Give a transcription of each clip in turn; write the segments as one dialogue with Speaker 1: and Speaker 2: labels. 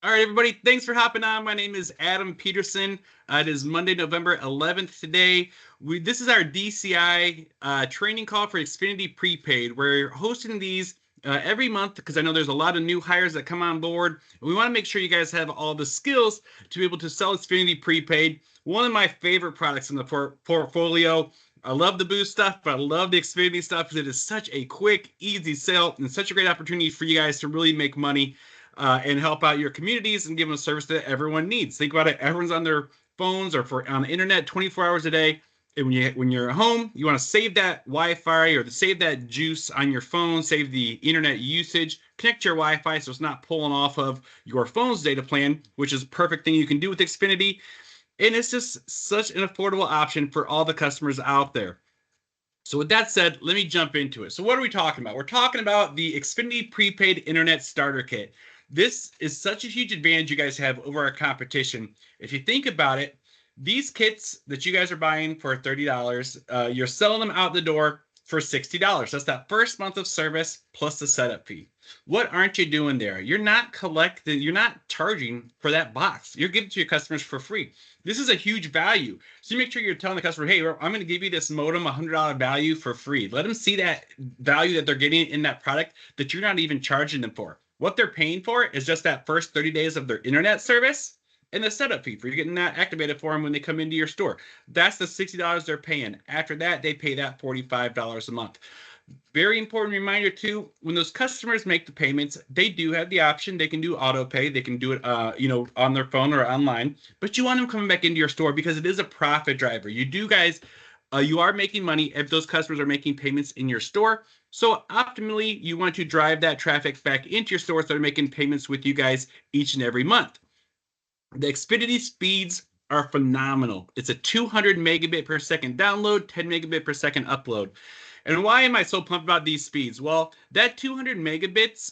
Speaker 1: All right, everybody, thanks for hopping on. My name is Adam Peterson. It is Monday, November 11th today. This is our DCI training call for Xfinity Prepaid. We're hosting these every month because I know there's a lot of new hires that come on board. We want to make sure you guys have all the skills to be able to sell Xfinity Prepaid. One of my favorite products in the portfolio. I love the Boost stuff, but I love the Xfinity stuff because it is such a quick, easy sale and such a great opportunity for you guys to really make money and help out your communities and give them a service that everyone needs. Think about it. Everyone's on their phones or on the internet 24 hours a day. And when you're at home, you want to save that Wi-Fi or save that juice on your phone, save the internet usage, connect your Wi-Fi so it's not pulling off of your phone's data plan, which is a perfect thing you can do with Xfinity. And it's just such an affordable option for all the customers out there. So with that said, let me jump into it. So what are we talking about? We're talking about the Xfinity Prepaid Internet Starter Kit. This is such a huge advantage you guys have over our competition. If you think about it, these kits that you guys are buying for $30, you're selling them out the door for $60. That's that first month of service plus the setup fee. What aren't you doing there? You're not charging for that box. You're giving it to your customers for free. This is a huge value. So you make sure you're telling the customer, hey, I'm going to give you this modem $100 value for free. Let them see that value that they're getting in that product that you're not even charging them for. What they're paying for is just that first 30 days of their internet service and the setup fee for you getting that activated for them when they come into your store. That's the $60 they're paying. After that, they pay that $45 a month. Very important reminder too, when those customers make the payments, they do have the option. They can do auto pay. They can do it, on their phone or online. But you want them coming back into your store because it is a profit driver. You are making money if those customers are making payments in your store. So optimally, you want to drive that traffic back into your store so they're making payments with you guys each and every month. The Xfinity speeds are phenomenal. It's a 200 megabit per second download, 10 megabit per second upload. And why am I so pumped about these speeds? Well, that 200 megabits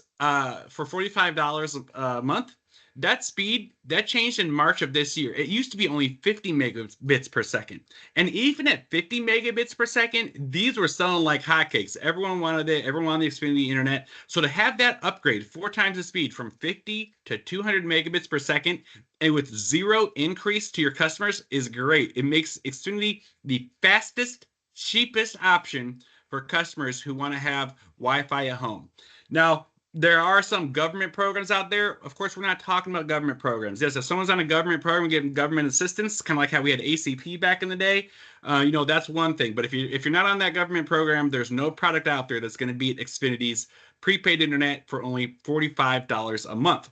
Speaker 1: for $45 a month, that speed, that changed in March of this year. It used to be only 50 megabits per second. And even at 50 megabits per second, these were selling like hotcakes. Everyone wanted it. Everyone wanted the Xfinity internet. So to have that upgrade 4 times the speed from 50 to 200 megabits per second and with zero increase to your customers is great. It makes Xfinity the fastest, cheapest option for customers who want to have Wi-Fi at home. Now, there are some government programs out there. Of course, we're not talking about government programs. Yes, if someone's on a government program getting government assistance, kind of like how we had ACP back in the day, that's one thing. But if you're not on that government program, there's no product out there that's going to beat Xfinity's prepaid internet for only $45 a month.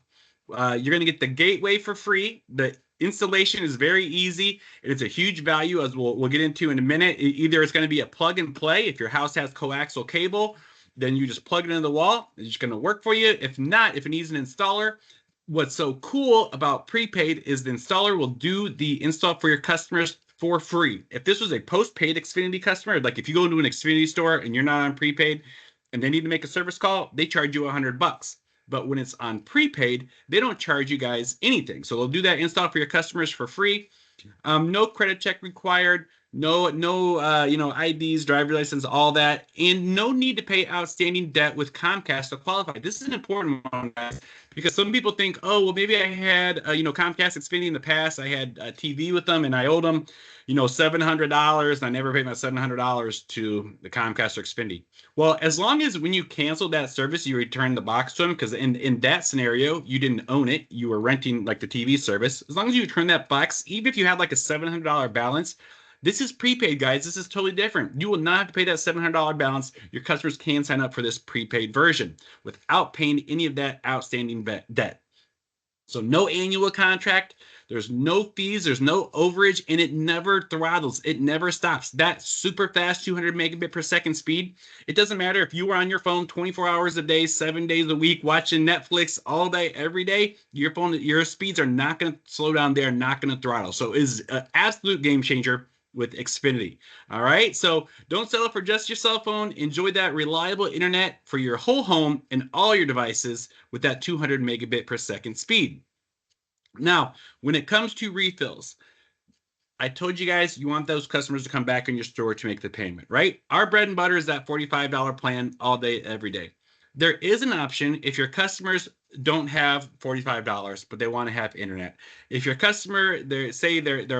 Speaker 1: You're going to get the gateway for free. The installation is very easy. It's a huge value, as we'll get into in a minute. Either it's going to be a plug and play if your house has coaxial cable, then you just plug it into the wall. It's just going to work for you. If not, if it needs an installer, what's so cool about prepaid is the installer will do the install for your customers for free. If this was a postpaid Xfinity customer, like if you go into an Xfinity store and you're not on prepaid and they need to make a service call, they charge you $100. But when it's on prepaid, they don't charge you guys anything. So they'll do that install for your customers for free. No credit check required. No, IDs, driver license, all that, and no need to pay outstanding debt with Comcast to qualify. This is an important one, guys, because some people think, oh, well, maybe I had, Comcast Xfinity in the past. I had a TV with them, and I owed them, $700, and I never paid my $700 to the Comcast or Xfinity. Well, as long as when you cancel that service, you return the box to them, because in that scenario, you didn't own it. You were renting like the TV service. As long as you return that box, even if you had like a $700 balance, this is prepaid, guys. This is totally different. You will not have to pay that $700 balance. Your customers can sign up for this prepaid version without paying any of that outstanding debt. So no annual contract. There's no fees. There's no overage, and it never throttles. It never stops. That super fast 200 megabit per second speed, it doesn't matter if you were on your phone 24 hours a day, 7 days a week, watching Netflix all day, every day, your speeds are not going to slow down. They're not going to throttle. So it is an absolute game changer with Xfinity. All right, so don't settle for just your cell phone. Enjoy that reliable internet for your whole home and all your devices with that 200 megabit per second speed. Now, when it comes to refills, I told you guys you want those customers to come back in your store to make the payment, right? Our bread and butter is that $45 plan all day, every day. There is an option if your customers don't have $45, but they want to have internet. If your customer, they're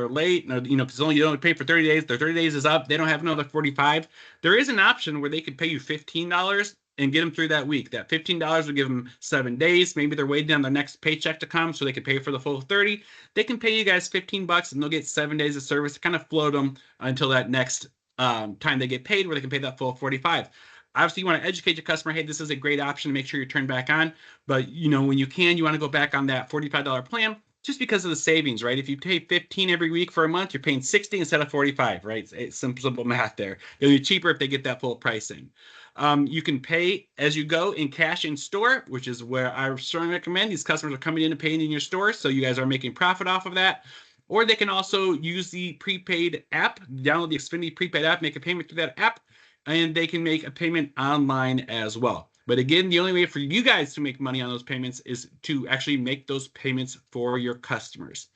Speaker 1: late, because you only pay for 30 days, their 30 days is up, they don't have another 45. There is an option where they could pay you $15 and get them through that week. That $15 would give them 7 days. Maybe they're waiting on their next paycheck to come so they can pay for the full 30. They can pay you guys $15 and they'll get 7 days of service to kind of float them until that next time they get paid, where they can pay that full 45. Obviously, you want to educate your customer. Hey, this is a great option to make sure you turn back on. But when you can, you want to go back on that $45 plan just because of the savings, right? If you pay 15 every week for a month, you're paying 60 instead of 45, right? It's simple math there. It'll be cheaper if they get that full pricing. You can pay as you go in cash in store, which is where I strongly recommend. These customers are coming in and paying in your store, so you guys are making profit off of that. Or they can also use the prepaid app, download the Xfinity Prepaid app, make a payment through that app, and they can make a payment online as well. But again, the only way for you guys to make money on those payments is to actually make those payments for your customers.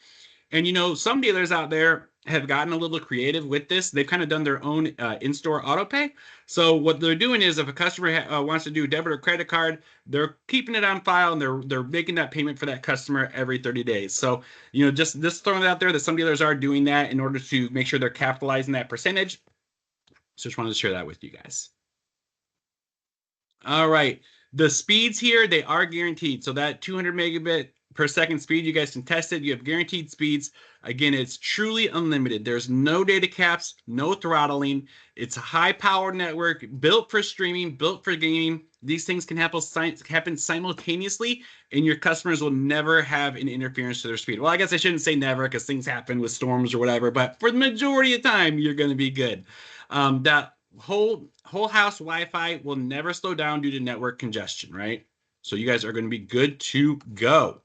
Speaker 1: And some dealers out there have gotten a little creative with this. They've kind of done their own in-store auto pay. So what they're doing is, if a customer wants to do a debit or credit card, they're keeping it on file and they're making that payment for that customer every 30 days. So just throwing it out there that some dealers are doing that in order to make sure they're capitalizing that percentage. So just wanted to share that with you guys. All right. The speeds here, they are guaranteed. So that 200 megabit per second speed, you guys can test it. You have guaranteed speeds. Again, it's truly unlimited. There's no data caps, no throttling. It's a high-powered network built for streaming, built for gaming. These things can happen simultaneously, and your customers will never have an interference to their speed. Well, I guess I shouldn't say never, because things happen with storms or whatever, but for the majority of the time, you're going to be good. That whole house Wi-Fi will never slow down due to network congestion, right? So you guys are going to be good to go.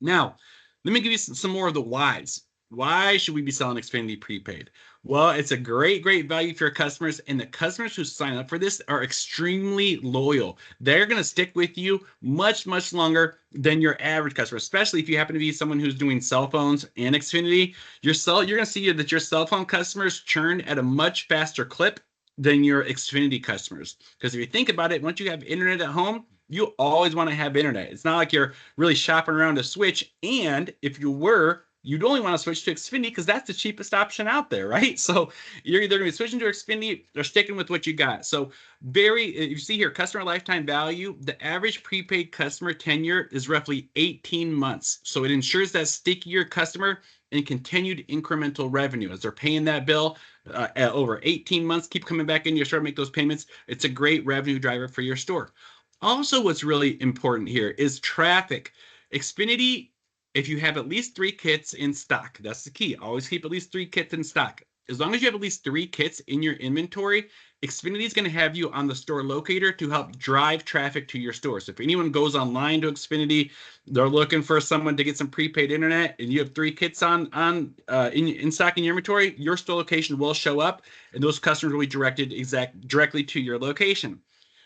Speaker 1: Now, let me give you some more of the whys. Why should we be selling Xfinity Prepaid? Well, it's a great value for your customers, and the customers who sign up for this are extremely loyal. They're going to stick with you much longer than your average customer, especially if you happen to be someone who's doing cell phones and Xfinity. You're going to see that your cell phone customers churn at a much faster clip than your Xfinity customers. Because if you think about it, once you have internet at home, you always want to have internet. It's not like you're really shopping around to switch. And if you were, you'd only want to switch to Xfinity because that's the cheapest option out there, right? So you're either going to be switching to Xfinity or sticking with what you got. So you see here, customer lifetime value, the average prepaid customer tenure is roughly 18 months. So it ensures that stickier customer and continued incremental revenue as they're paying that bill over 18 months, keep coming back in your store, make those payments. It's a great revenue driver for your store. Also, what's really important here is traffic. Xfinity, if you have at least 3 kits in stock, that's the key. Always keep at least 3 kits in stock. As long as you have at least 3 kits in your inventory, Xfinity is going to have you on the store locator to help drive traffic to your store. So if anyone goes online to Xfinity, they're looking for someone to get some prepaid internet, and you have 3 kits in stock in your inventory, your store location will show up, and those customers will be directed directly to your location.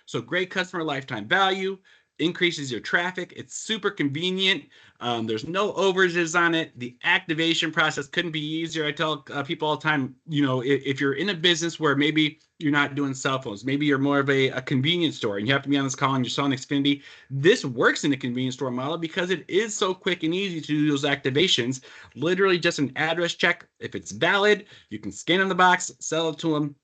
Speaker 1: So great customer lifetime value, increases your traffic. It's super convenient. There's no overages on it. The activation process couldn't be easier. I tell people all the time, if you're in a business where maybe you're not doing cell phones, maybe you're more of a convenience store and you have to be on this call and you're selling Xfinity, this works in a convenience store model because it is so quick and easy to do those activations. Literally just an address check. If it's valid, you can scan on the box, sell it to them,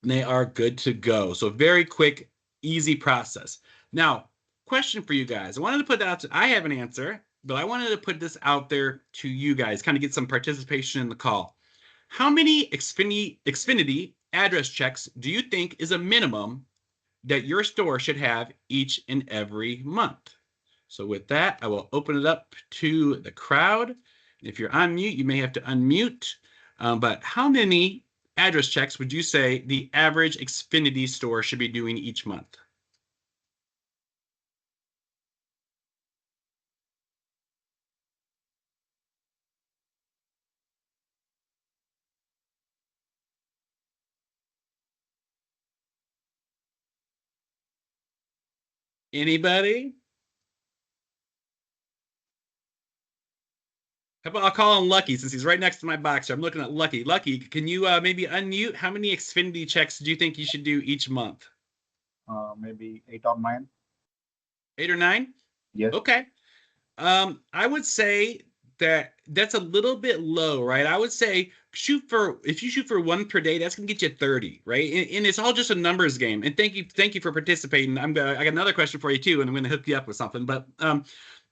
Speaker 1: and they are good to go. So very quick, easy process. Now, question for you guys. I wanted to put that out. I have an answer, but I wanted to put this out there to you guys, kind of get some participation in the call. How many Xfinity address checks do you think is a minimum that your store should have each and every month? So with that, I will open it up to the crowd. If you're on mute, you may have to unmute. But how many address checks would you say the average Xfinity store should be doing each month? Anybody? How about I'll call him Lucky since he's right next to my box. I'm looking at Lucky. Lucky, can you maybe unmute? How many Xfinity checks do you think you should do each month?
Speaker 2: Maybe 8 or 9.
Speaker 1: 8 or 9?
Speaker 2: Yes.
Speaker 1: Okay. I would say that's a little bit low, right? I would say if you shoot for one per day, that's gonna get you 30, right? And it's all just a numbers game. And thank you for participating. I got another question for you too, and I'm gonna hook you up with something. But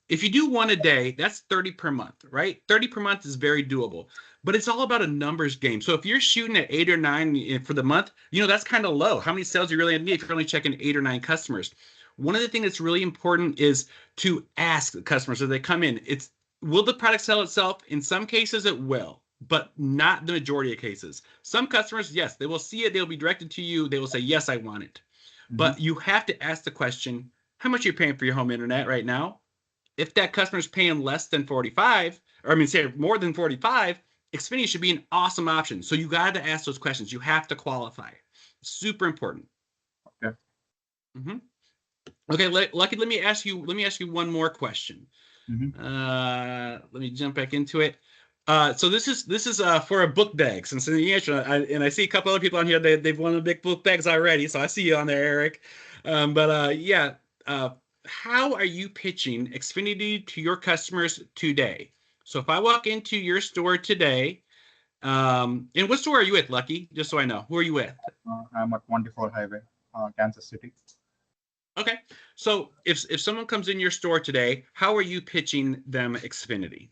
Speaker 1: if you do one a day, that's 30 per month, right? 30 per month is very doable, but it's all about a numbers game. So if you're shooting at 8 or 9 for the month, that's kind of low. How many sales do you really need if you're only checking 8 or 9 customers? One of the things that's really important is to ask the customers as they come in. Will the product sell itself? In some cases, it will, but not the majority of cases. Some customers, yes, they will see it. They'll be directed to you. They will say, yes, I want it.
Speaker 2: Mm-hmm.
Speaker 1: But you have to ask the question, how much are you paying for your home internet right now? If that customer's paying less than 45, or I mean, say more than 45, Xfinity should be an awesome option. So you got to ask those questions. You have to qualify. Super important.
Speaker 2: Okay.
Speaker 1: Mm-hmm. Okay, Lucky. Let me ask you. Let me ask you one more question.
Speaker 2: Mm-hmm.
Speaker 1: Let me jump back into it. So this is for a book bag. Since the answer, and I see a couple other people on here. They've won the big book bags already. So I see you on there, Eric. But yeah. How are you pitching Xfinity to your customers today? So if I walk into your store today, and what store are you with, Lucky? Just so I know, who are you with?
Speaker 2: I'm at 24 Highway, Kansas City.
Speaker 1: Okay. So if someone comes in your store today, how are you pitching them Xfinity?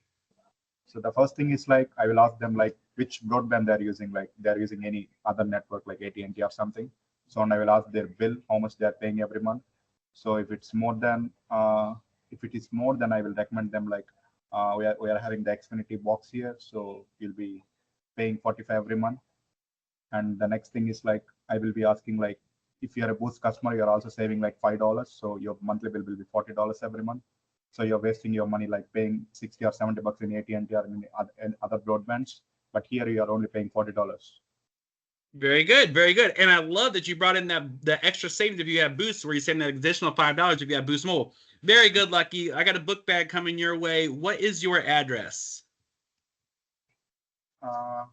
Speaker 2: So the first thing is like I will ask them like which broadband they're using, like they're using any other network like AT&T or something. So and I will ask their bill, how much they're paying every month. So if it is more, then I will recommend them like we are having the Xfinity box here, so you'll be paying 45 every month. And the next thing is like I will be asking like if you're a Boost customer, you're also saving like $5, so your monthly bill will be $40 every month. So you're wasting your money like paying 60 or 70 bucks in AT&T or in other broadbands, but here you are only paying $40.
Speaker 1: Very good, very good. And I love that you brought in that the extra savings if you have Boost, where you're saying that additional $5 if you have Boost Mobile. Very good, Lucky. I got a book bag coming your way. What is your address?
Speaker 2: Uh,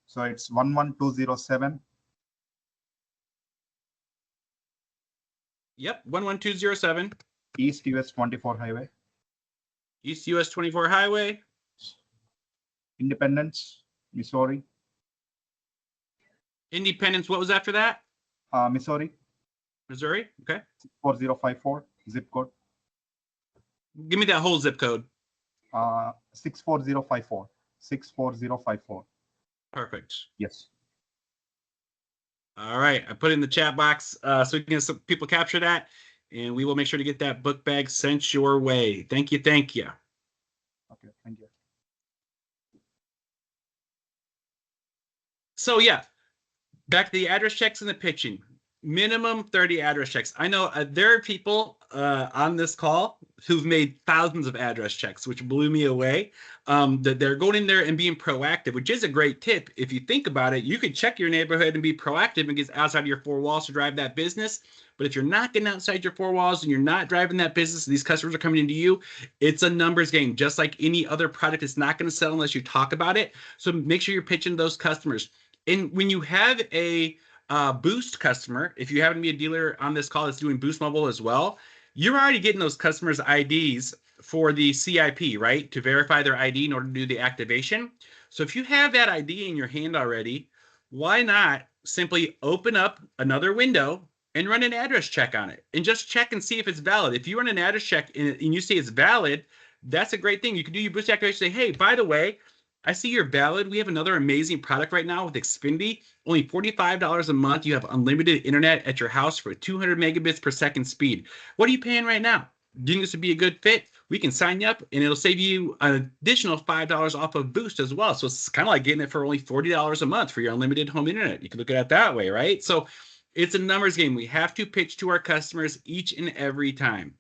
Speaker 2: so it's 11207
Speaker 1: Yep, 11207
Speaker 2: East US 24 Highway,
Speaker 1: East US 24 Highway,
Speaker 2: Independence, Missouri.
Speaker 1: Independence. What was after that?
Speaker 2: Missouri
Speaker 1: Missouri. Okay.
Speaker 2: 64054 zip code.
Speaker 1: Give me that whole zip code.
Speaker 2: 64054. 64054.
Speaker 1: Perfect.
Speaker 2: Yes.
Speaker 1: All right. I put it in the chat box so we can some people capture that, and we will make sure to get that book bag sent your way. Thank you. Thank you.
Speaker 2: Okay. Thank you.
Speaker 1: So yeah, back to the address checks and the pitching. Minimum 30 address checks. I know there are people on this call who've made thousands of address checks, which blew me away. That they're going in there and being proactive, which is a great tip. If you think about it, you could check your neighborhood and be proactive and get outside of your four walls to drive that business. But if you're not getting outside your four walls and you're not driving that business, these customers are coming into you, it's a numbers game. Just like any other product, it's not going to sell unless you talk about it. So make sure you're pitching those customers. And when you have a Boost customer, if you happen to be a dealer on this call that's doing Boost Mobile as well, you're already getting those customers' IDs for the CIP, right? To verify their ID in order to do the activation. So if you have that ID in your hand already, why not simply open up another window and run an address check on it and just check and see if it's valid. If you run an address check and you say it's valid, that's a great thing. You can do your Boost activation, say, hey, by the way, I see you're valid. We have another amazing product right now with Xfinity. Only $45 a month. You have unlimited internet at your house for 200 megabits per second speed. What are you paying right now? Do you think this would be a good fit? We can sign you up and it'll save you an additional $5 off of Boost as well. So it's kind of like getting it for only $40 a month for your unlimited home internet. You can look at it that way, right? So it's a numbers game. We have to pitch to our customers each and every time.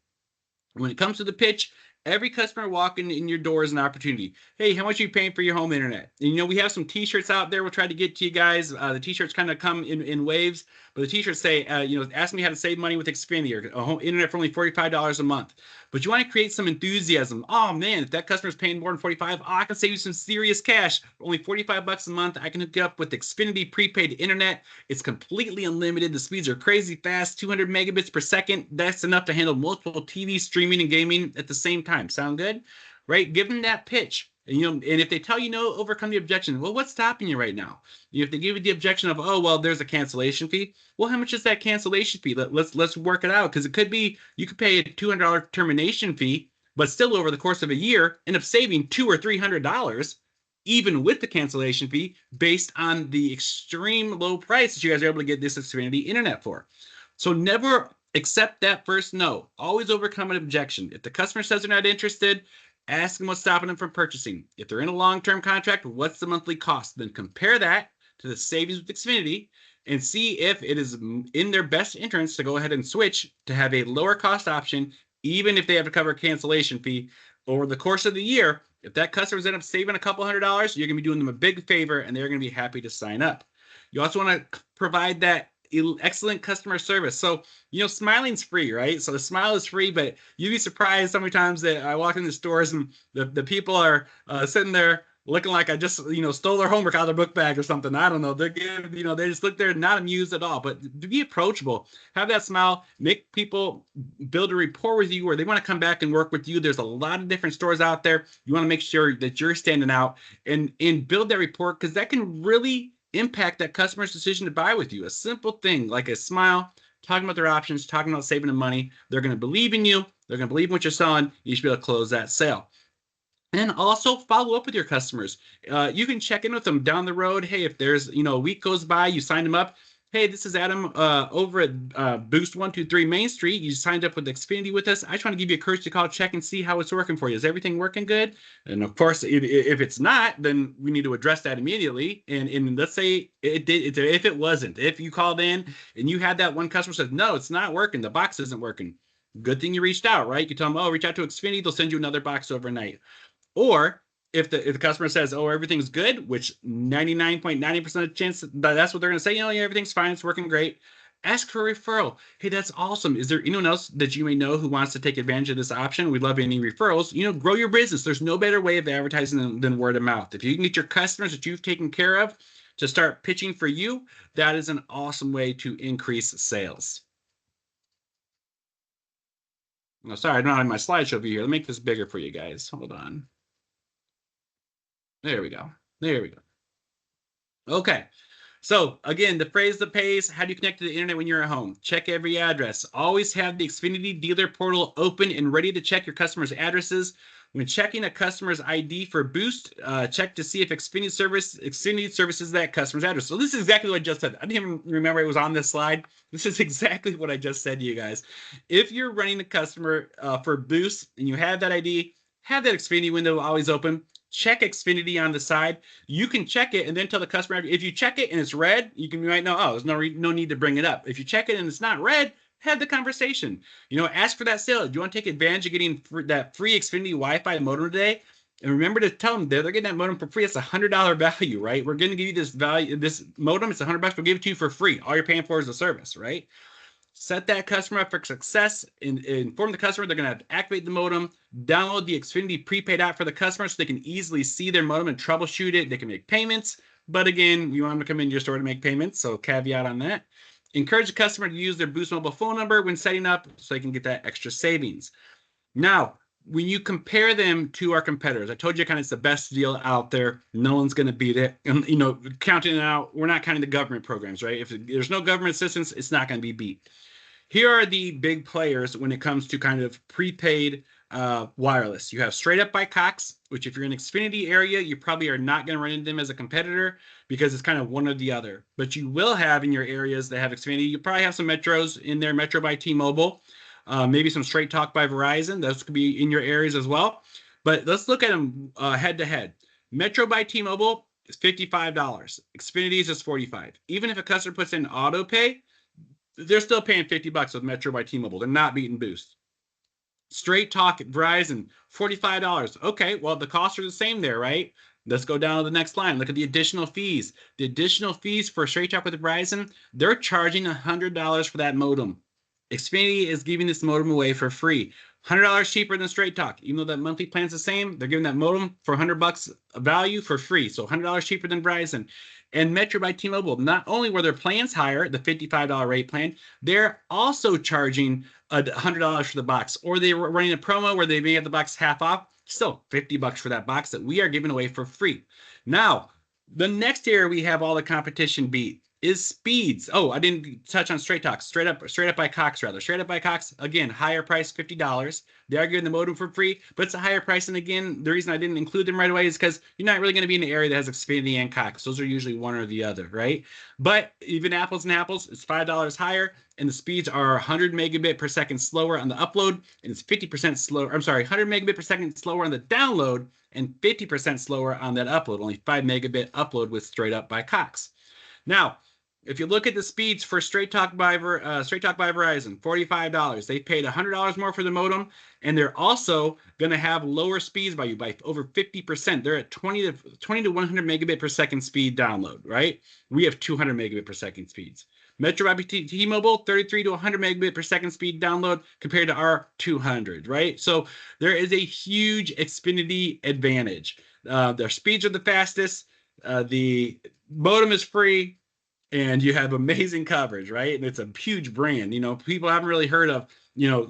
Speaker 1: When it comes to the pitch, Every customer walking in your door is an opportunity. Hey, how much are you paying for your home internet? And, you know, we have some t-shirts out there. We'll try to get to you guys. The t-shirts kind of come in waves, but the t-shirts say, you know, ask me how to save money with Xfinity or a home internet for only $45 a month. But you want to create some enthusiasm. Oh man, if that customer's paying more than 45, I can save you some serious cash. For only 45 bucks a month, I can hook you up with Xfinity Prepaid Internet. It's completely unlimited. The speeds are crazy fast, 200 megabits per second. That's enough to handle multiple TV streaming and gaming at the same time. Sound good? Right? Give them that pitch. And, you know, and if they tell you no, overcome the objection. Well, what's stopping you right now? If they give you the objection of, oh, well, there's a cancellation fee. Well, how much is that cancellation fee? Let's work it out, because it could be you could pay a $200 termination fee, but still over the course of a year end up saving $200 or $300, even with the cancellation fee, based on the extreme low price that you guys are able to get this Xfinity internet for. So never accept that first no. Always overcome an objection. If the customer says they're not interested, ask them what's stopping them from purchasing. If they're in a long-term contract, what's the monthly cost? Then compare that to the savings with Xfinity and see if it is in their best interest to go ahead and switch to have a lower cost option, even if they have to cover a cancellation fee over the course of the year. If that customer's end up saving a couple $100, you're going to be doing them a big favor, and they're going to be happy to sign up. You also want to provide that excellent customer service. So, you know, smiling's free, right? So the smile is free, but you'd be surprised so many times that I walk in the stores and the people are sitting there looking like I just, you know, stole their homework out of their book bag or something. I don't know. They just look there not amused at all, but to be approachable, have that smile, make people build a rapport with you where they want to come back and work with you. There's a lot of different stores out there. You want to make sure that you're standing out and build that rapport, because that can really impact that customer's decision to buy with you. A simple thing like a smile, talking about their options, talking about saving them money. They're going to believe in you. They're going to believe in what you're selling. You should be able to close that sale. And also follow up with your customers. You can check in with them down the road. Hey, if there's, you know, a week goes by, you sign them up. Hey, this is Adam over at Boost 123 Main Street. You signed up with Xfinity with us. I just want to give you a courtesy call, check and see how it's working for you. Is everything working good? And of course, if it's not, then we need to address that immediately. And let's say it did. If it wasn't, if you called in and you had that one customer says, no, it's not working. The box isn't working. Good thing you reached out, right? You tell them, oh, reach out to Xfinity. They'll send you another box overnight. Or if the customer says, oh, everything's good, which 99.90% of chance that's what they're going to say, you know, yeah, everything's fine, it's working great. Ask for a referral. Hey, that's awesome. Is there anyone else that you may know who wants to take advantage of this option? We'd love any referrals. You know, grow your business. There's no better way of advertising than word of mouth. If you can get your customers that you've taken care of to start pitching for you, that is an awesome way to increase sales. Oh, sorry, I don't have my slideshow view here. Let me make this bigger for you guys. Hold on. There we go. There we go. Okay. So again, the phrase that pays, how do you connect to the internet when you're at home? Check every address. Always have the Xfinity dealer portal open and ready to check your customers' addresses. When checking a customer's ID for Boost, check to see if Xfinity services that customer's address. So this is exactly what I just said. I didn't even remember it was on this slide. This is exactly what I just said to you guys. If you're running a customer for Boost and you have that ID, have that Xfinity window always open. Check Xfinity on the side. You can check it and then tell the customer. If you check it and it's red, you might know, oh, there's no need to bring it up. If you check it and it's not red, have the conversation. You know, ask for that sale. Do you want to take advantage of getting that free Xfinity Wi-Fi modem today? And remember to tell them they're getting that modem for free. It's $100 value, right? We're going to give you this value, this modem. It's $100. We'll give it to you for free. All you're paying for is the service, right? Set that customer up for success and inform the customer they're going to have to activate the modem, download the Xfinity prepaid app for the customer so they can easily see their modem and troubleshoot it. They can make payments. But again, you want them to come into your store to make payments, so caveat on that. Encourage the customer to use their Boost mobile phone number when setting up so they can get that extra savings. Now, when you compare them to our competitors, I told you kind of it's the best deal out there. No one's going to beat it. And, you know, counting it out, we're not counting the government programs, right? If there's no government assistance, it's not going to be beat. Here are the big players when it comes to kind of prepaid wireless. You have Straight Up by Cox, which if you're in Xfinity area, you probably are not going to run into them as a competitor because it's kind of one or the other. But you will have in your areas that have Xfinity, you probably have some Metros in there, Metro by T-Mobile, maybe some Straight Talk by Verizon. Those could be in your areas as well. But let's look at them head to head. Metro by T-Mobile is $55. Xfinity's is $45. Even if a customer puts in auto pay, they're still paying $50 with Metro by T-Mobile. They're not beating Boost. Straight Talk Verizon, $45. Okay, well, the costs are the same there, right? Let's go down to the next line. Look at the additional fees. The additional fees for Straight Talk with Verizon, they're charging $100 for that modem. Xfinity is giving this modem away for free. $100 cheaper than Straight Talk. Even though that monthly plan's the same, they're giving that modem for $100 value for free. So $100 cheaper than Verizon. And Metro by T-Mobile, not only were their plans higher, the $55 rate plan, they're also charging $100 for the box, or they were running a promo where they may have the box half off. Still $50 for that box that we are giving away for free. Now, the next area we have all the competition beat is speeds. Oh, I didn't touch on Straight Talk. Straight up by Cox, rather. Straight up by Cox, again, higher price, $50. They are giving the modem for free, but it's a higher price. And again, the reason I didn't include them right away is because you're not really going to be in an area that has Xfinity and Cox. Those are usually one or the other, right? But even apples and apples, it's $5 higher, and the speeds are 100 megabit per second slower on the upload, and it's 50% slower. I'm sorry, 100 megabit per second slower on the download, and 50% slower on that upload. Only 5 megabit upload with Straight Up by Cox. Now, if you look at the speeds for Straight Talk by Verizon, $45. They paid $100 more for the modem, and they're also going to have lower speeds by over 50%. They're at 20 to 100 megabit per second speed download, right? We have 200 megabit per second speeds. Metro by T-Mobile, 33 to 100 megabit per second speed download compared to our 200, right? So there is a huge Xfinity advantage. Their speeds are the fastest. The modem is free, and you have amazing coverage, right? And it's a huge brand. You know, people haven't really heard of,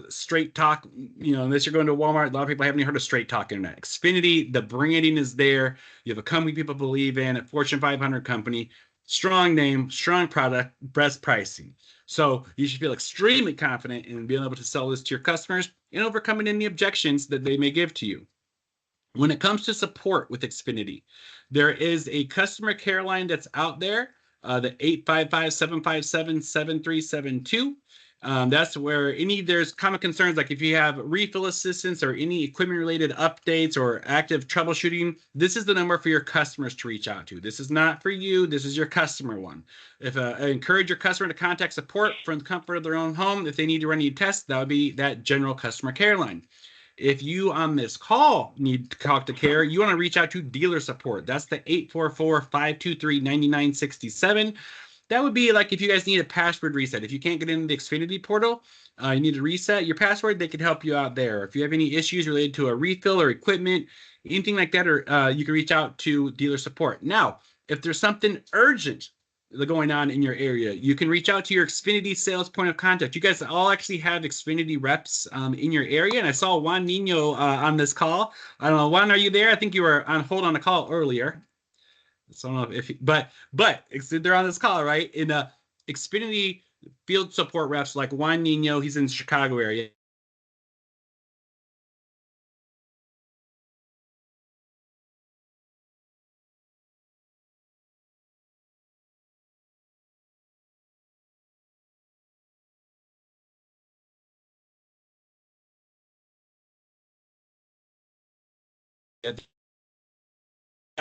Speaker 1: Straight Talk, unless you're going to Walmart. A lot of people haven't even heard of Straight Talk Internet. Xfinity, the branding is there. You have a company people believe in, a Fortune 500 company, strong name, strong product, best pricing. So you should feel extremely confident in being able to sell this to your customers and overcoming any objections that they may give to you. When it comes to support with Xfinity, there is a customer care line that's out there, the 855-757-7372. That's where there's common concerns, like if you have refill assistance or any equipment related updates or active troubleshooting, this is the number for your customers to reach out to. This is not for you. This is your customer one. If I encourage your customer to contact support from the comfort of their own home, if they need to run any tests, that would be that general customer care line. If you on this call need to talk to care, you want to reach out to dealer support. That's the 844-523-9967. That would be like if you guys need a password reset. If you can't get into the Xfinity portal, you need to reset your password, they can help you out there. If you have any issues related to a refill or equipment, anything like that, or you can reach out to dealer support. Now, if there's something urgent going on in your area, you can reach out to your Xfinity sales point of contact. You guys all actually have Xfinity reps in your area, and I saw Juan Nino on this call. I don't know, Juan, are you there? I think you were on hold on a call earlier. So I don't know if but they're on this call, right? In Xfinity field support reps like Juan Nino, he's in the Chicago area.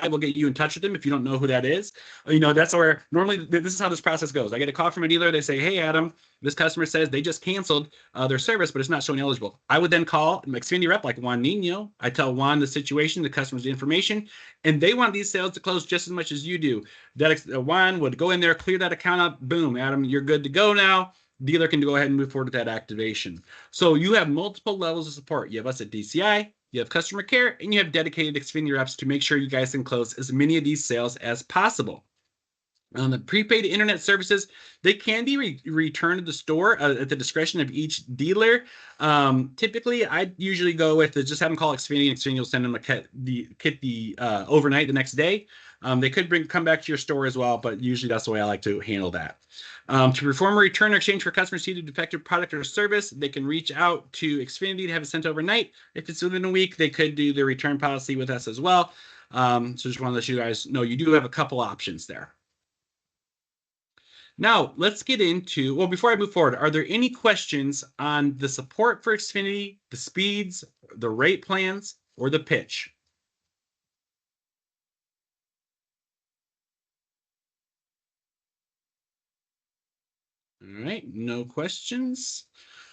Speaker 1: I will get you in touch with them if you don't know who that is. That's where normally this is how this process goes. I get a call from a dealer. They say, hey, Adam, this customer says they just canceled their service, but it's not showing eligible. I would then call an Xfinity rep like Juan Nino. I tell Juan the situation, the customer's information, and they want these sales to close just as much as you do. That Juan would go in there, clear that account up. Boom, Adam, you're good to go now. Dealer can go ahead and move forward with that activation. So you have multiple levels of support. You have us at DCI, you have customer care, and you have dedicated Xfinity reps to make sure you guys can close as many of these sales as possible. On the prepaid internet services, they can be returned to the store at the discretion of each dealer. Typically, I usually go with just have them call Xfinity, and Xfinity will send them a kit overnight the next day. They could come back to your store as well, but usually that's the way I like to handle that. To perform a return or exchange for customers received a defective product or service, they can reach out to Xfinity to have it sent overnight. If it's within a week, they could do the return policy with us as well. So just want to let you guys know you do have a couple options there. Now, let's get into, well, before I move forward, are there any questions on the support for Xfinity, the speeds, the rate plans, or the pitch? All right, no questions.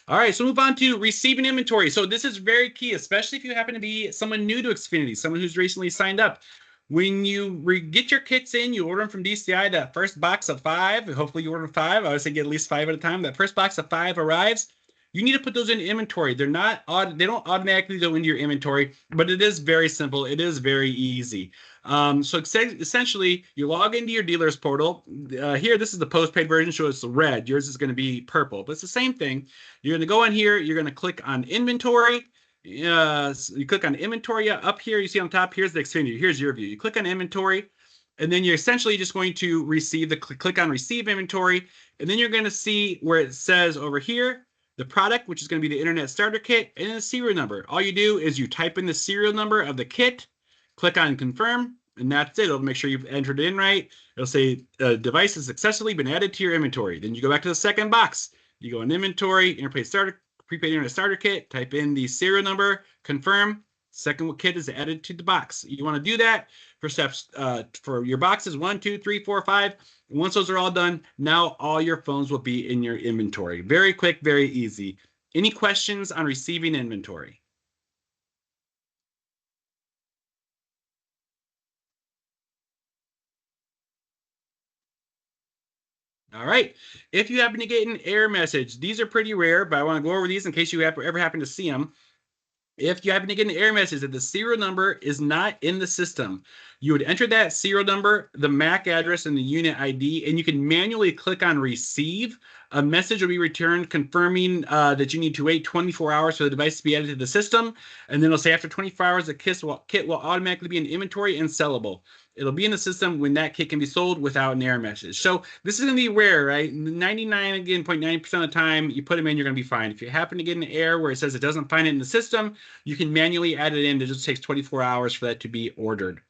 Speaker 1: All right, so move on to receiving inventory. So this is very key, especially if you happen to be someone new to Xfinity, someone who's recently signed up. When you get your kits in, you order them from DCI. That first box of 5, hopefully you order 5. I would say get at least 5 at a time. That first box of 5 arrives. You need to put those in inventory. They don't automatically go into your inventory, but it is very simple. It is very easy. So essentially, you log into your dealer's portal. Here, this is the postpaid version, so it's red. Yours is going to be purple, but it's the same thing. You're going to go in here. You're going to click on inventory. So you click on inventory up here. You see on top, here's the Xfinity. Here's your view. You click on inventory, and then you're essentially just going to click on receive inventory, and then you're going to see where it says over here, the product, which is going to be the Internet Starter Kit, and the serial number. All you do is you type in the serial number of the kit, click on confirm, and that's it. It'll make sure you've entered it in right. It'll say device has successfully been added to your inventory. Then you go back to the second box. You go in inventory, prepaid Internet Starter Kit, type in the serial number, confirm. Second kit is added to the box. You want to do that for steps for your boxes 1, 2, 3, 4, 5. And once those are all done, now all your phones will be in your inventory. Very quick, very easy. Any questions on receiving inventory? All right. If you happen to get an error message, these are pretty rare, but I want to go over these in case you ever happen to see them. If you happen to get an error message that the serial number is not in the system, you would enter that serial number, the MAC address, and the unit ID, and you can manually click on receive. A message will be returned confirming that you need to wait 24 hours for the device to be added to the system. And then it'll say after 24 hours, the kit will automatically be in inventory and sellable. It'll be in the system when that kit can be sold without an error message. So this is going to be rare, right? 99.9% of the time, you put them in, you're going to be fine. If you happen to get an error where it says it doesn't find it in the system, you can manually add it in. It just takes 24 hours for that to be ordered.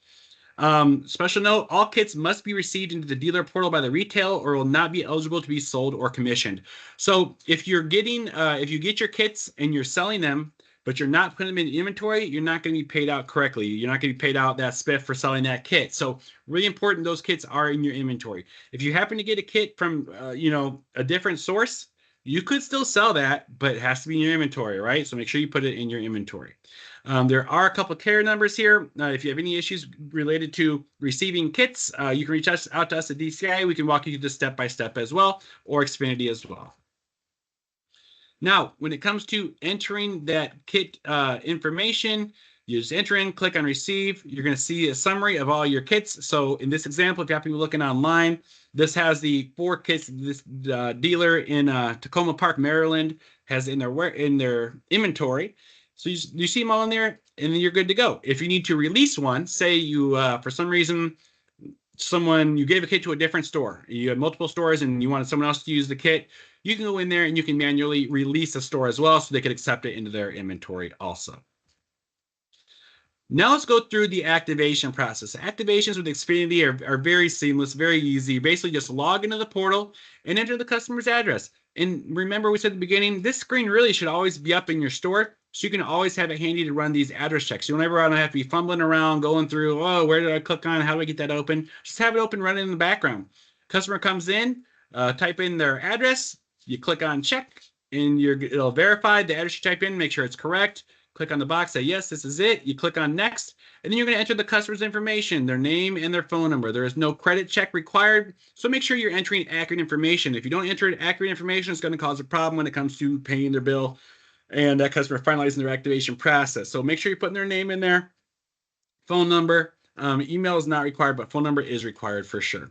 Speaker 1: Special note, all kits must be received into the dealer portal by the retail or will not be eligible to be sold or commissioned. So if you get your kits and you're selling them, but you're not putting them in inventory, you're not going to be paid out correctly. You're not going to be paid out that spiff for selling that kit. So really important, those kits are in your inventory. If you happen to get a kit from, a different source, you could still sell that, but it has to be in your inventory, right? So make sure you put it in your inventory. There are a couple of care numbers here. If you have any issues related to receiving kits, you can reach out to us at DCI. We can walk you through this step-by-step as well, or Xfinity as well. Now, when it comes to entering that kit information, you just enter in, click on receive. You're going to see a summary of all your kits. So in this example, if you happen to be looking online, this has the 4 kits this dealer in Tacoma Park, Maryland, has in their inventory. So you see them all in there, and then you're good to go. If you need to release one, say you for some reason you gave a kit to a different store, you have multiple stores, and you wanted someone else to use the kit, you can go in there and you can manually release a store as well, so they could accept it into their inventory also. Now let's go through the activation process. Activations with Xfinity are very seamless, very easy. Basically just log into the portal and enter the customer's address. And remember, we said at the beginning, this screen really should always be up in your store, so you can always have it handy to run these address checks. You don't ever want to have to be fumbling around, going through, oh, where did I click on? How do I get that open? Just have it open, running in the background. Customer comes in, type in their address, you click on check, and it'll verify the address you type in, make sure it's correct. Click on the box, say, yes, this is it. You click on next, and then you're going to enter the customer's information, their name and their phone number. There is no credit check required, so make sure you're entering accurate information. If you don't enter accurate information, it's going to cause a problem when it comes to paying their bill and that customer finalizing their activation process. So make sure you're putting their name in there, phone number. Email is not required, but phone number is required for sure.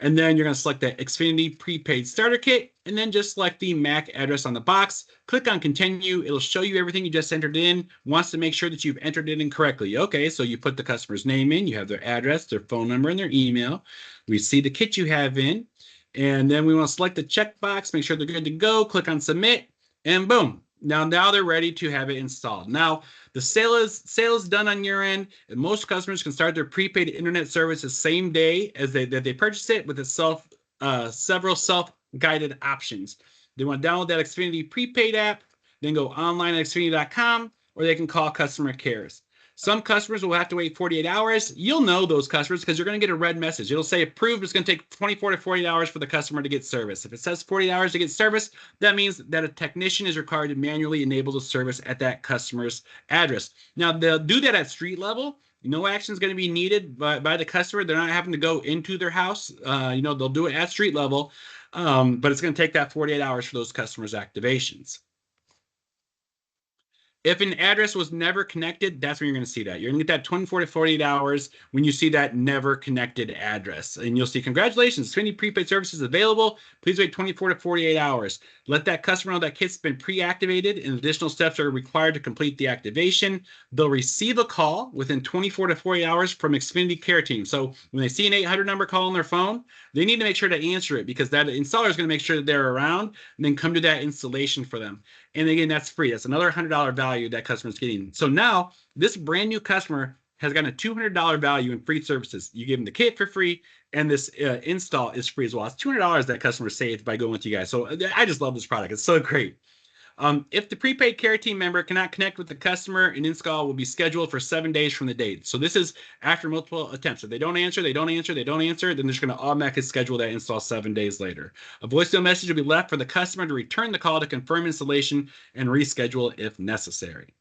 Speaker 1: And then you're going to select the Xfinity Prepaid Starter Kit, and then just select the MAC address on the box. Click on Continue. It'll show you everything you just entered in. Wants to make sure that you've entered it in correctly. Okay, so you put the customer's name in. You have their address, their phone number, and their email. We see the kit you have in. And then we want to select the checkbox, make sure they're good to go. Click on Submit, and boom. Now they're ready to have it installed. Now, the sale is done on your end, and most customers can start their prepaid internet service the same day as they purchase it with several self-guided options. They want to download that Xfinity prepaid app, then go online at xfinity.com, or they can call customer cares. Some customers will have to wait 48 hours. You'll know those customers because you're going to get a red message. It'll say approved. It's going to take 24 to 48 hours for the customer to get service. If it says 40 hours to get service, that means that a technician is required to manually enable the service at that customer's address. Now, they'll do that at street level. No action is going to be needed by the customer. They're not having to go into their house. They'll do it at street level, but it's going to take that 48 hours for those customers' activations. If an address was never connected, that's when you're going to see that. You're going to get that 24 to 48 hours when you see that never connected address. And you'll see, congratulations, Xfinity Prepaid Service is available. Please wait 24 to 48 hours. Let that customer know that kit's been pre-activated and additional steps are required to complete the activation. They'll receive a call within 24 to 48 hours from Xfinity Care Team. So when they see an 800 number call on their phone, they need to make sure to answer it because that installer is going to make sure that they're around and then come to that installation for them. And again, that's free. That's another $100 value that customer's getting. So now this brand new customer has gotten a $200 value in free services. You give them the kit for free, and this install is free as well. It's $200 that customer saved by going with you guys. So I just love this product. It's so great. If the prepaid care team member cannot connect with the customer, an install will be scheduled for 7 days from the date. So this is after multiple attempts. If they don't answer, then they're just going to automatically schedule that install 7 days later. A voicemail message will be left for the customer to return the call to confirm installation and reschedule if necessary.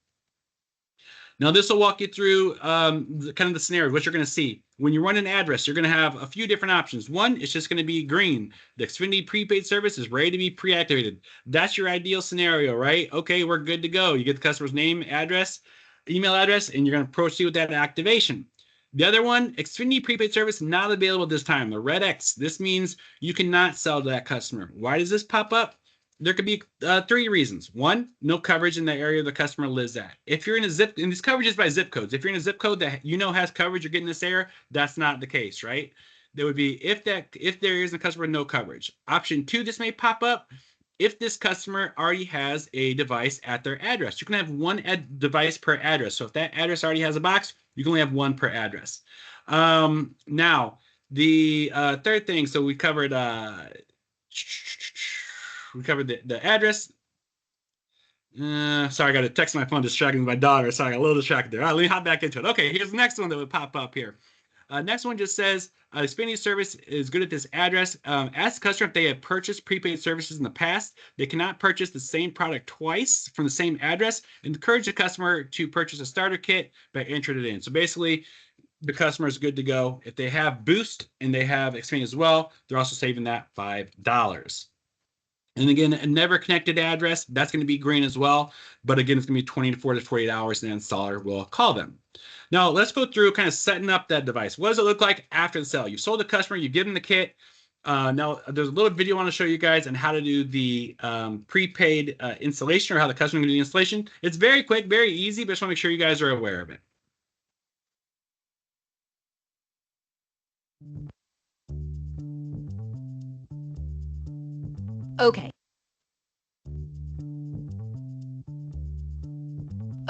Speaker 1: Now, this will walk you through kind of the scenario, what you're going to see. When you run an address, you're going to have a few different options. One, it's just going to be green. The Xfinity prepaid service is ready to be pre-activated. That's your ideal scenario, right? Okay, we're good to go. You get the customer's name, address, email address, and you're going to proceed with that activation. The other one, Xfinity prepaid service not available this time, the red X. This means you cannot sell to that customer. Why does this pop up? There could be 3 reasons. One, no coverage in the area the customer lives at. If you're in a zip, and this coverage is by zip codes. If you're in a zip code that has coverage, you're getting this error, that's not the case, right? There would be if there is a customer with no coverage. Option 2, this may pop up if this customer already has a device at their address. You can have one device per address. So if that address already has a box, you can only have one per address. Now, the third thing, so we covered the address. Sorry, I got a text on my phone distracting my daughter. Sorry, I got a little distracted there. All right, let me hop back into it. Okay, here's the next one that would pop up here. Next one just says, Xfinity service is good at this address. Ask the customer if they have purchased prepaid services in the past. They cannot purchase the same product twice from the same address. Encourage the customer to purchase a starter kit by entering it in. So basically, the customer is good to go. If they have Boost and they have Xfinity as well, they're also saving that $5. And again, a never connected address, that's going to be green as well. But again, it's going to be 24 to 48 hours and the installer will call them. Now, let's go through kind of setting up that device. What does it look like after the sale? You sold the customer, you give them the kit. Now, there's a little video I want to show you guys on how to do the prepaid installation or how the customer can do the installation. It's very quick, very easy, but I just want to make sure you guys are aware of it.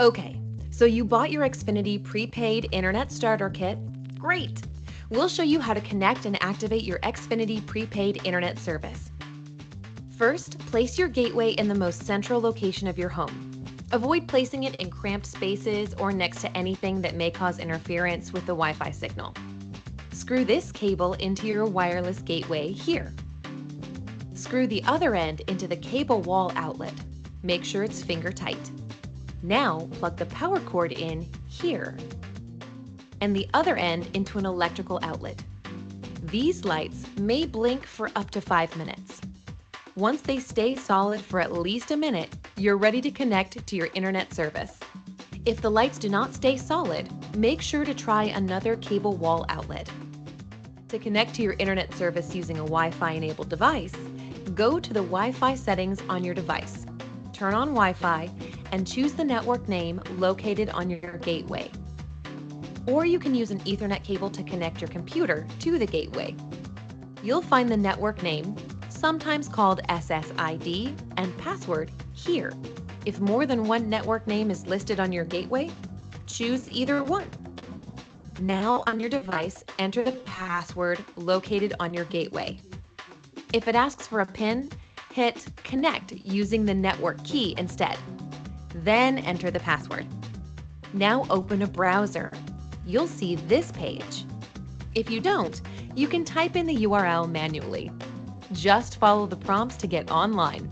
Speaker 3: Okay, so you bought your Xfinity Prepaid Internet Starter Kit. Great! We'll show you how to connect and activate your Xfinity Prepaid Internet service. First, place your gateway in the most central location of your home. Avoid placing it in cramped spaces or next to anything that may cause interference with the Wi-Fi signal. Screw this cable into your wireless gateway here. Screw the other end into the cable wall outlet. Make sure it's finger tight. Now plug the power cord in here and the other end into an electrical outlet. These lights may blink for up to 5 minutes. Once they stay solid for at least a minute, you're ready to connect to your internet service. If the lights do not stay solid, make sure to try another cable wall outlet. To connect to your internet service using a Wi-Fi enabled device, go to the Wi-Fi settings on your device. Turn on Wi-Fi and choose the network name located on your gateway. Or you can use an Ethernet cable to connect your computer to the gateway. You'll find the network name, sometimes called SSID, and password here. If more than one network name is listed on your gateway, choose either one. Now on your device, enter the password located on your gateway. If it asks for a PIN, hit Connect using the network key instead. Then enter the password. Now open a browser. You'll see this page. If you don't, you can type in the URL manually. Just follow the prompts to get online.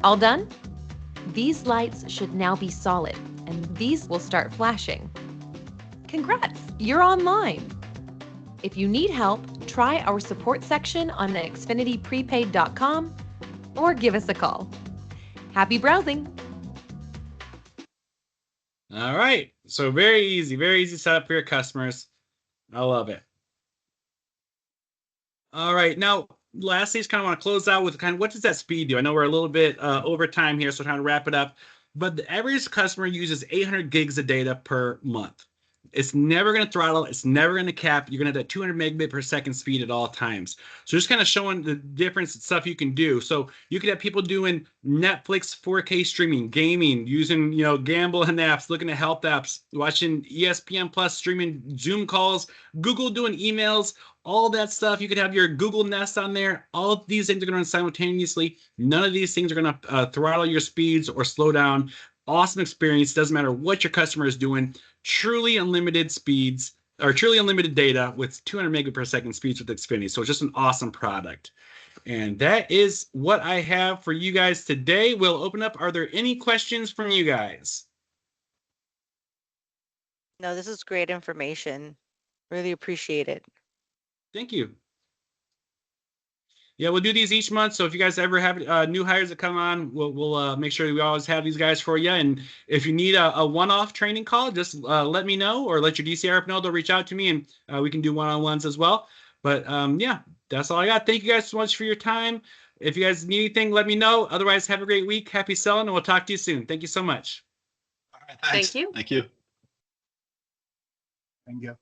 Speaker 3: All done? These lights should now be solid, and these will start flashing. Congrats, you're online. If you need help, try our support section on xfinityprepaid.com or give us a call. Happy browsing!
Speaker 1: All right. So very easy setup for your customers. I love it. All right. Now, lastly, just kind of want to close out with kind of what does that speed do? I know we're a little bit over time here, so trying to wrap it up. But the average customer uses 800 gigs of data per month. It's never going to throttle. It's never going to cap. You're going to have that 200 megabit per second speed at all times. So just kind of showing the difference stuff you can do. So you could have people doing Netflix 4K streaming, gaming, using, gambling apps, looking at health apps, watching ESPN Plus, streaming Zoom calls, Google doing emails, all that stuff. You could have your Google Nest on there. All of these things are going to run simultaneously. None of these things are going to throttle your speeds or slow down. Awesome experience. Doesn't matter what your customer is doing. Truly unlimited speeds, or truly unlimited data with 200 megabit per second speeds with Xfinity. So it's just an awesome product. And that is what I have for you guys today. We'll open up. Are there any questions from you guys?
Speaker 4: No, this is great information. Really appreciate it.
Speaker 1: Thank you. Yeah, we'll do these each month. So if you guys ever have new hires that come on, we'll make sure we always have these guys for you. And if you need a one-off training call, just let me know or let your DCR rep know. They'll reach out to me, and we can do one-on-ones as well. But yeah, that's all I got. Thank you guys so much for your time. If you guys need anything, let me know. Otherwise, have a great week. Happy selling, and we'll talk to you soon. Thank you so much.
Speaker 5: All right, thanks.
Speaker 3: Thank you.
Speaker 5: Thank you.
Speaker 2: Thank you.